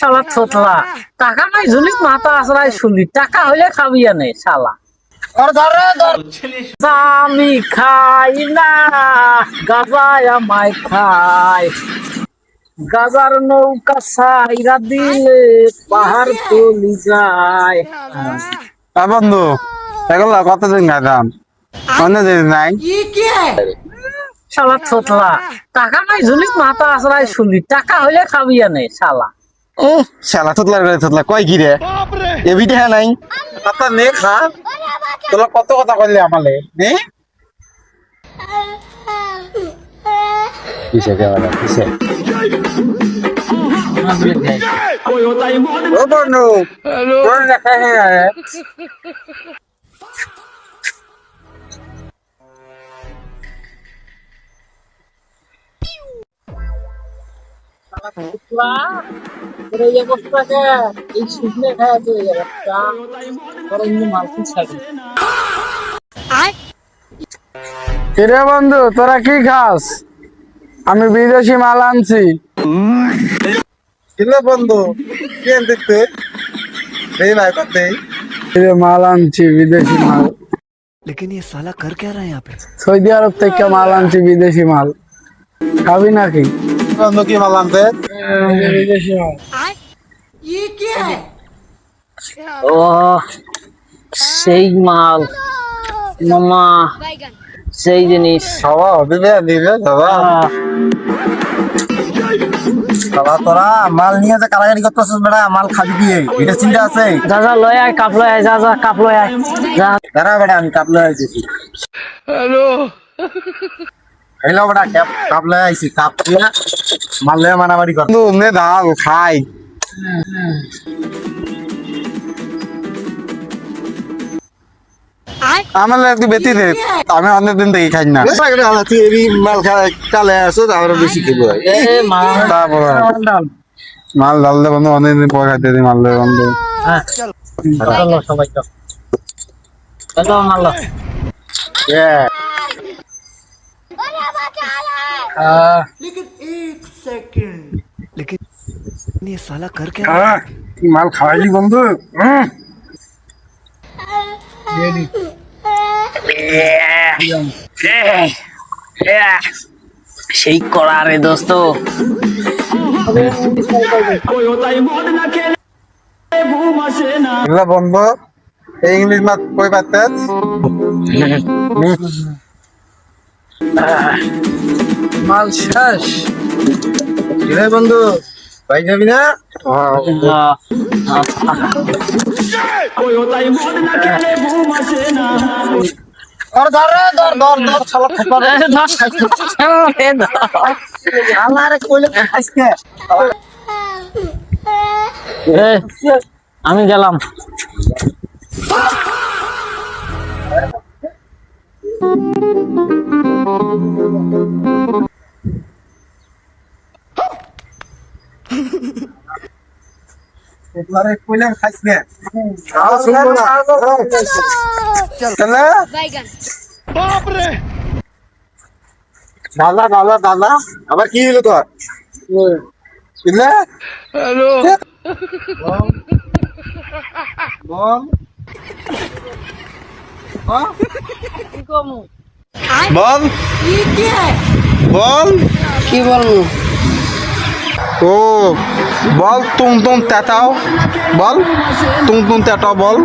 শালা থতলা টাকা নাই ঝুলি মাথা আসরাই শুলি টাকা হইলে খাবি আনে শালা আমি খাই না গাজায় আমায় খাই গাজার নৌকা সাইরা দিলে পাহাড় তলি যায়। বন্ধু এগুলো কতদিন গাইতাম অন্যদিন নাই। শালা থতলা টাকা নাই ঝুলি মাথা আসরাই শুলি টাকা হইলে খাবি আনে শালা। শালা থতলা কয় কি রে এবিটা নাই কথা নে খা তোলা কত কথা কইলে আমালে নে কিসে কেবল কিসে ও বন্ধু তোর দেখা হ্যাঁ এই অবস্থাকে এই শুকনে খাওয়া যে একটা মালকি ছাড়ি কিরে বন্ধু তোরা কি খাস? আমি বিদেশি মাল আনছি। কিরে বন্ধু কি দেখতে এই ভাই করতে কিরে মাল আনছি বিদেশি মাল। लेकिन ये साला कर क्या रहा है यहाँ पे? সৌদি আরব থেকে মাল আনছি বিদেশি মাল খাবি নাকি? বন্ধু কি মাল আনতে? বিদেশি মাল। ও সেই মাল মামা সেই জিনিস খাওয়া দিবে দিবে দাদা। বাবা তোরা মাল নিয়ে যে কারাগারি করতেছিস বেটা মাল খাবি কি এটা চিন্তা আছে? যা যা লয় আয় কাপ লয় আয় যা যা কাপ লয় আয় যা দাঁড়া বেটা আমি কাপ লয়ে আইছি। হ্যালো হ্যালো বেটা কাপ লয়ে আইছি কাপ লয়ে মাল লয়ে মারামারি কর। বন্ধু নে দাও খাই। আমার একটু বেশি দে আমি অনেকদিন থেকে খাই না। তুই এই মাল খাই কালে আসো আরো বেশি খেবো। মাল ডাল দে বন্ধু অনেকদিন পর খাইতে দিই মাল দে বন্ধু। হ্যাঁ চলো সবাই চলো মাল लेकिन ये साला कर क्या रहा है? মাল খাওয়াইলি বন্ধু। সেই করা রে দোস্ত বন্ধু এই ইংলিশ মাত কই পাতেন মাল শেষ রে বন্ধু ভাই যাবি না? আমি গেলাম। দাদা দাদা দাদা আবার কি হলো তোর? হ্যালো বল বল কি বলবো? ও বল তুম তুম তেতাও বল তুম তুম তেতাও বল।